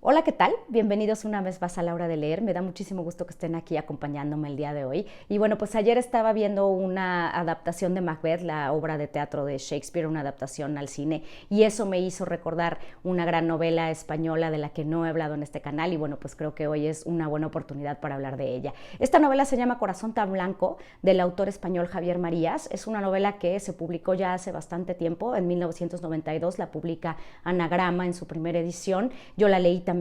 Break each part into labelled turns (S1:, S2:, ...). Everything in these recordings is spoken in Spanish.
S1: Hola, ¿qué tal? Bienvenidos una vez más a la hora de leer. Me da muchísimo gusto que estén aquí acompañándome el día de hoy. Y bueno, pues ayer estaba viendo una adaptación de Macbeth, la obra de teatro de Shakespeare, una adaptación al cine, y eso me hizo recordar una gran novela española de la que no he hablado en este canal y bueno, pues creo que hoy es una buena oportunidad para hablar de ella. Esta novela se llama Corazón tan blanco, del autor español Javier Marías. Es una novela que se publicó ya hace bastante tiempo, en 1992, la publica Anagrama en su primera edición. Yo la leí también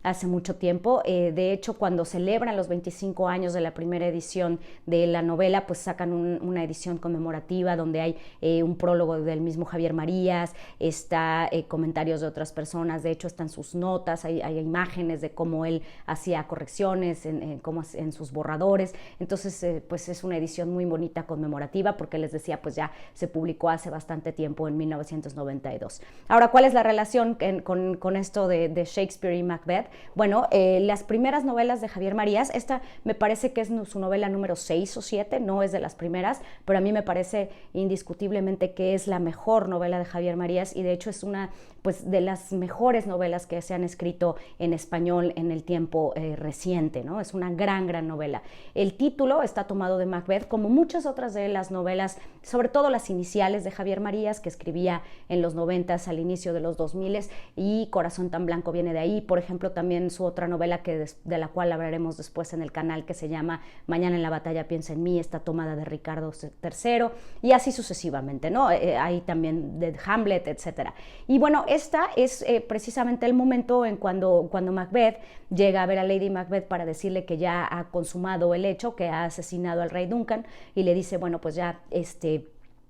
S1: hace mucho tiempo. De hecho, cuando celebran los 25 años de la primera edición de la novela, pues sacan una edición conmemorativa donde hay un prólogo del mismo Javier Marías, está comentarios de otras personas, de hecho están sus notas, hay imágenes de cómo él hacía correcciones en sus borradores. Entonces, pues es una edición muy bonita conmemorativa porque les decía, pues ya se publicó hace bastante tiempo, en 1992. Ahora, ¿cuál es la relación con esto de Shakespeare y Macbeth? Bueno, las primeras novelas de Javier Marías, esta me parece que es su novela número 6 o 7, no es de las primeras, pero a mí me parece indiscutiblemente que es la mejor novela de Javier Marías y de hecho es una pues de las mejores novelas que se han escrito en español en el tiempo reciente, ¿no? Es una gran novela. El título está tomado de Macbeth, como muchas otras de las novelas, sobre todo las iniciales de Javier Marías, que escribía en los 90s, al inicio de los 2000s, y Corazón tan blanco viene de ahí. Por ejemplo, también su otra novela de la cual hablaremos después en el canal, que se llama Mañana en la batalla piensa en mí, está tomada de Ricardo III, y así sucesivamente, ¿no? Hay también de Hamlet, etcétera. Y bueno, esta es precisamente el momento en cuando Macbeth llega a ver a Lady Macbeth para decirle que ya ha consumado el hecho, que ha asesinado al rey Duncan, y le dice, bueno, pues ya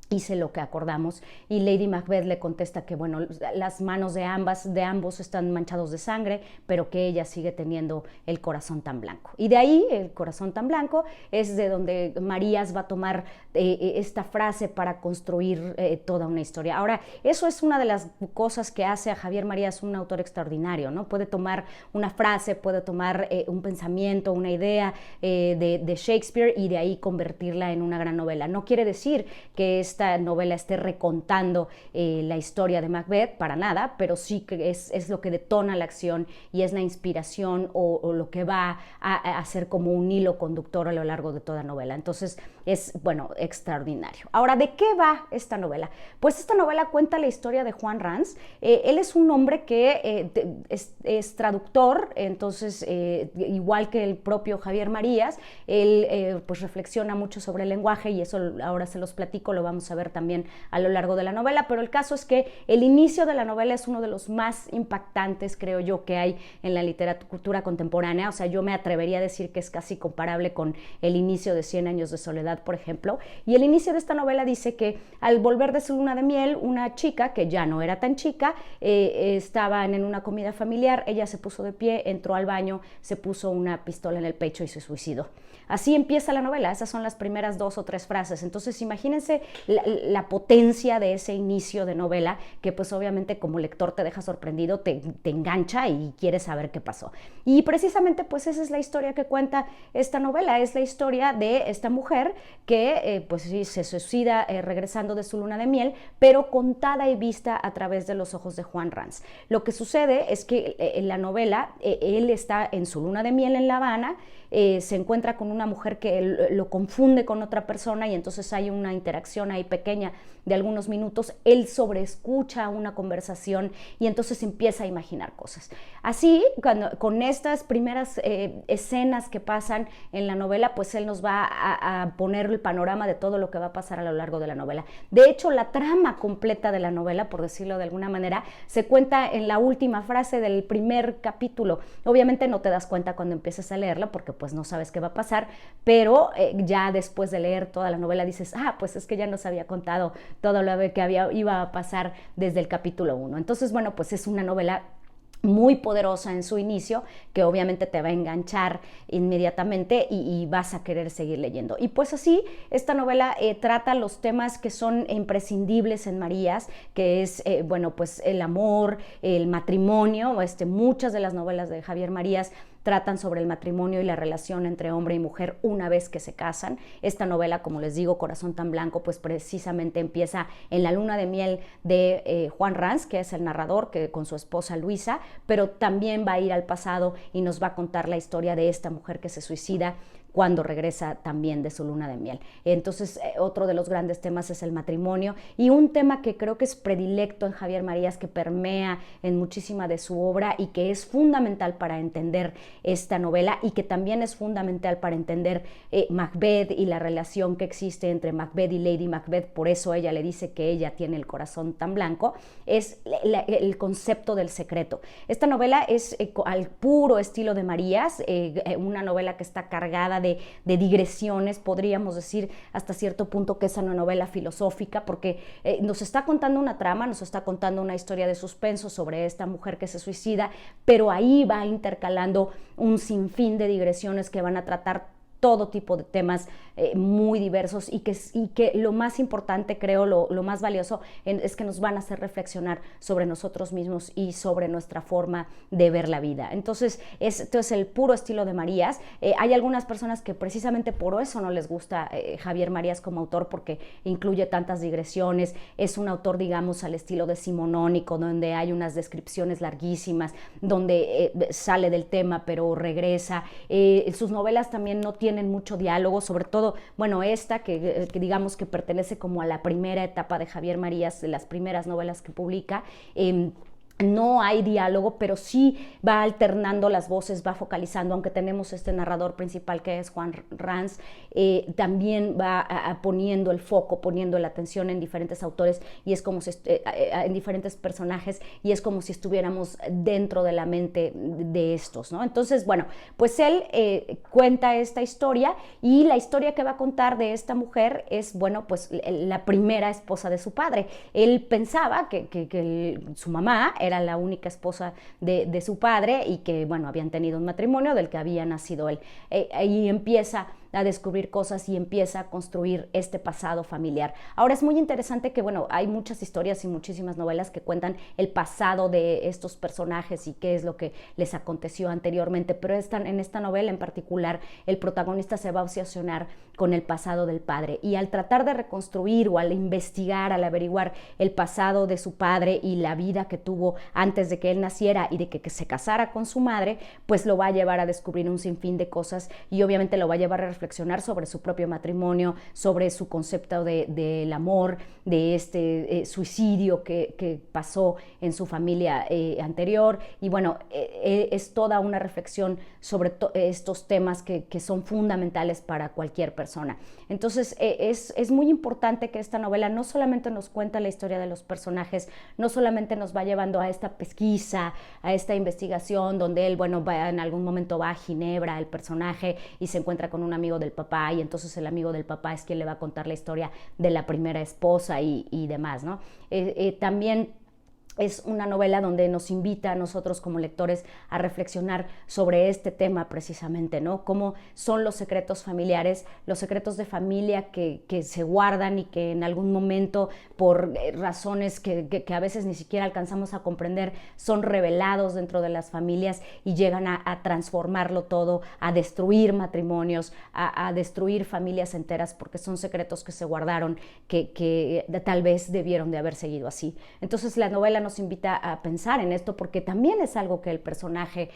S1: hice lo que acordamos, y Lady Macbeth le contesta que bueno, las manos de ambos están manchados de sangre, pero que ella sigue teniendo el corazón tan blanco. Y de ahí, el corazón tan blanco, es de donde Marías va a tomar esta frase para construir toda una historia. Ahora, eso es una de las cosas que hace a Javier Marías un autor extraordinario, ¿no? Puede tomar una frase, puede tomar un pensamiento, una idea de Shakespeare y de ahí convertirla en una gran novela. No quiere decir que esta novela esté recontando la historia de Macbeth, para nada, pero sí que es lo que detona la acción y es la inspiración o lo que va a hacer como un hilo conductor a lo largo de toda novela. Entonces es, bueno, extraordinario. Ahora, ¿de qué va esta novela? Pues esta novela cuenta la historia de Juan Rans. Él es un hombre que es traductor, entonces igual que el propio Javier Marías, él pues reflexiona mucho sobre el lenguaje y eso ahora se los platico, lo vamos a ver también a lo largo de la novela, pero el caso es que el inicio de la novela es uno de los más impactantes, creo yo, que hay en la literatura contemporánea. O sea, yo me atrevería a decir que es casi comparable con el inicio de Cien años de soledad, por ejemplo. Y el inicio de esta novela dice que al volver de su luna de miel, una chica, que ya no era tan chica, estaban en una comida familiar, ella se puso de pie, entró al baño, se puso una pistola en el pecho y se suicidó. Así empieza la novela, esas son las primeras 2 o 3 frases. Entonces imagínense la potencia de ese inicio de novela, que pues obviamente como lector te deja sorprendido, te engancha y quieres saber qué pasó. Y precisamente pues esa es la historia que cuenta esta novela, es la historia de esta mujer que pues sí, se suicida regresando de su luna de miel, pero contada y vista a través de los ojos de Juan Rans. Lo que sucede es que en la novela él está en su luna de miel en La Habana, se encuentra con una mujer que lo confunde con otra persona y entonces hay una interacción ahí pequeña de algunos minutos, él sobreescucha una conversación y entonces empieza a imaginar cosas. Así, con estas primeras escenas que pasan en la novela, pues él nos va a poner el panorama de todo lo que va a pasar a lo largo de la novela. De hecho, la trama completa de la novela, por decirlo de alguna manera, se cuenta en la última frase del primer capítulo. Obviamente no te das cuenta cuando empiezas a leerla porque pues no sabes qué va a pasar, pero ya después de leer toda la novela dices, pues es que ya nos había contado todo lo que iba a pasar desde el capítulo 1. Entonces, bueno, pues es una novela muy poderosa en su inicio, que obviamente te va a enganchar inmediatamente y vas a querer seguir leyendo. Y pues así, esta novela trata los temas que son imprescindibles en Marías, que es, bueno, pues el amor, el matrimonio. Muchas de las novelas de Javier Marías tratan sobre el matrimonio y la relación entre hombre y mujer una vez que se casan. Esta novela, como les digo, Corazón tan blanco, pues precisamente empieza en la luna de miel de Juan Ranz, que es el narrador, que con su esposa Luisa, pero también va a ir al pasado y nos va a contar la historia de esta mujer que se suicida cuando regresa también de su luna de miel. Entonces, otro de los grandes temas es el matrimonio, y un tema que creo que es predilecto en Javier Marías, que permea en muchísima de su obra y que es fundamental para entender esta novela, y que también es fundamental para entender Macbeth y la relación que existe entre Macbeth y Lady Macbeth. Por eso ella le dice que ella tiene el corazón tan blanco, es el concepto del secreto. Esta novela es al puro estilo de Marías, una novela que está cargada de digresiones. Podríamos decir hasta cierto punto que es una novela filosófica, porque nos está contando una trama, nos está contando una historia de suspenso sobre esta mujer que se suicida, pero ahí va intercalando un sinfín de digresiones que van a tratar todo tipo de temas muy diversos, y que lo más importante, creo, lo más valioso es que nos van a hacer reflexionar sobre nosotros mismos y sobre nuestra forma de ver la vida. Entonces, esto es el puro estilo de Marías. Hay algunas personas que precisamente por eso no les gusta Javier Marías como autor, porque incluye tantas digresiones. Es un autor, digamos, al estilo decimonónico, donde hay unas descripciones larguísimas, donde sale del tema pero regresa. Sus novelas también no tienen mucho diálogo, sobre todo, bueno, esta que digamos que pertenece como a la primera etapa de Javier Marías, de las primeras novelas que publica. No hay diálogo, pero sí va alternando las voces, va focalizando, aunque tenemos este narrador principal que es Juan Ranz, también va poniendo el foco, poniendo la atención en diferentes autores, y es como si en diferentes personajes, y es como si estuviéramos dentro de la mente de estos, ¿no? Entonces, bueno, pues él cuenta esta historia, y la historia que va a contar de esta mujer es, bueno, pues la primera esposa de su padre. Él pensaba que su mamá era la única esposa de su padre, y que, bueno, habían tenido un matrimonio del que había nacido él. Ahí empieza a descubrir cosas y empieza a construir este pasado familiar. Ahora, es muy interesante que, bueno, hay muchas historias y muchísimas novelas que cuentan el pasado de estos personajes y qué es lo que les aconteció anteriormente, pero en esta novela en particular, el protagonista se va a obsesionar con el pasado del padre, y al tratar de reconstruir, o al investigar, al averiguar el pasado de su padre y la vida que tuvo antes de que él naciera y de que se casara con su madre, pues lo va a llevar a descubrir un sinfín de cosas, y obviamente lo va a llevar a reflexionar sobre su propio matrimonio, sobre su concepto del amor, de este suicidio que pasó en su familia anterior. Y bueno, es toda una reflexión sobre estos temas que son fundamentales para cualquier persona. Entonces, es muy importante que esta novela no solamente nos cuenta la historia de los personajes, no solamente nos va llevando a esta pesquisa, a esta investigación, donde él, bueno, en algún momento va a Ginebra, el personaje, y se encuentra con un amigo del papá, y entonces el amigo del papá es quien le va a contar la historia de la primera esposa y demás, ¿no? También es una novela donde nos invita a nosotros como lectores a reflexionar sobre este tema precisamente, ¿no? Cómo son los secretos familiares, los secretos de familia que se guardan, y que en algún momento, por razones que a veces ni siquiera alcanzamos a comprender, son revelados dentro de las familias y llegan a transformarlo todo, a destruir matrimonios, a destruir familias enteras, porque son secretos que se guardaron, que tal vez debieron de haber seguido así. Entonces, la novela nos invita a pensar en esto, porque también es algo que el personaje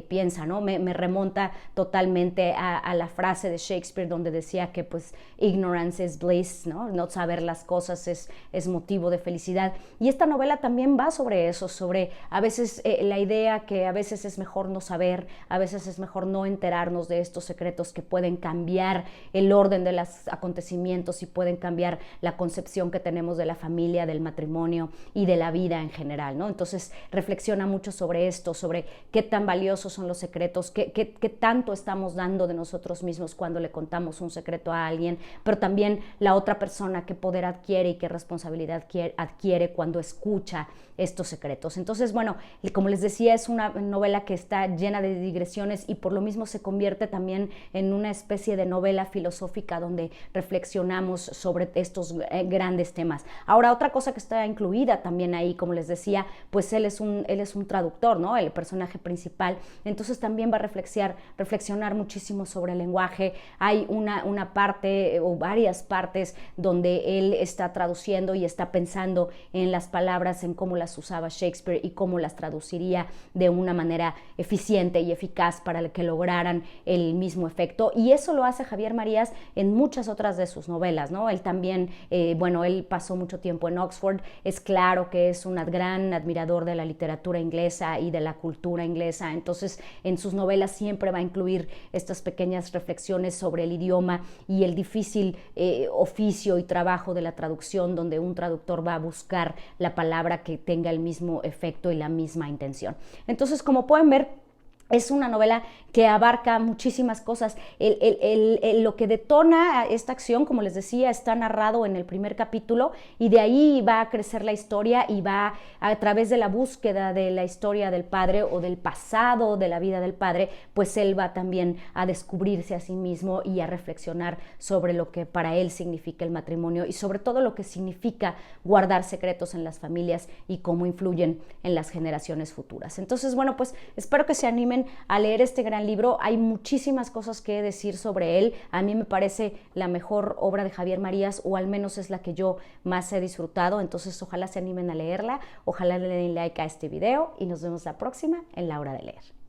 S1: piensa, ¿no? Me remonta totalmente a la frase de Shakespeare, donde decía que, pues, ignorance is bliss, ¿no? No saber las cosas es motivo de felicidad. Y esta novela también va sobre eso, sobre a veces la idea que a veces es mejor no saber, a veces es mejor no enterarnos de estos secretos que pueden cambiar el orden de los acontecimientos y pueden cambiar la concepción que tenemos de la familia, del matrimonio y de la vida en general, ¿no? Entonces reflexiona mucho sobre esto, sobre qué tan valiosos son los secretos, qué tanto estamos dando de nosotros mismos cuando le contamos un secreto a alguien, pero también la otra persona, qué poder adquiere y qué responsabilidad adquiere cuando escucha estos secretos. Entonces, bueno, como les decía, es una novela que está llena de digresiones, y por lo mismo se convierte también en una especie de novela filosófica donde reflexionamos sobre estos grandes temas. Ahora, otra cosa que está incluida también ahí, como les decía, pues él es un traductor, ¿no? El personaje principal. Entonces también va a reflexionar muchísimo sobre el lenguaje. Hay una parte o varias partes donde él está traduciendo y está pensando en las palabras, en cómo las usaba Shakespeare y cómo las traduciría de una manera eficiente y eficaz para que lograran el mismo efecto. Y eso lo hace Javier Marías en muchas otras de sus novelas, ¿no? Él también, él pasó mucho tiempo en Oxford, es claro que es un gran admirador de la literatura inglesa y de la cultura inglesa, entonces en sus novelas siempre va a incluir estas pequeñas reflexiones sobre el idioma y el difícil oficio y trabajo de la traducción, donde un traductor va a buscar la palabra que tenga el mismo efecto y la misma intención. Entonces, como pueden ver, es una novela que abarca muchísimas cosas. Lo que detona esta acción, como les decía, está narrado en el primer capítulo y de ahí va a crecer la historia y va a través de la búsqueda de la historia del padre o del pasado de la vida del padre, pues él va también a descubrirse a sí mismo y a reflexionar sobre lo que para él significa el matrimonio y sobre todo lo que significa guardar secretos en las familias y cómo influyen en las generaciones futuras. Entonces, bueno, pues espero que se animen a leer este gran libro. Hay muchísimas cosas que decir sobre él. A mí me parece la mejor obra de Javier Marías, o al menos es la que yo más he disfrutado. Entonces ojalá se animen a leerla, ojalá le den like a este video y nos vemos la próxima en La Hora de Leer.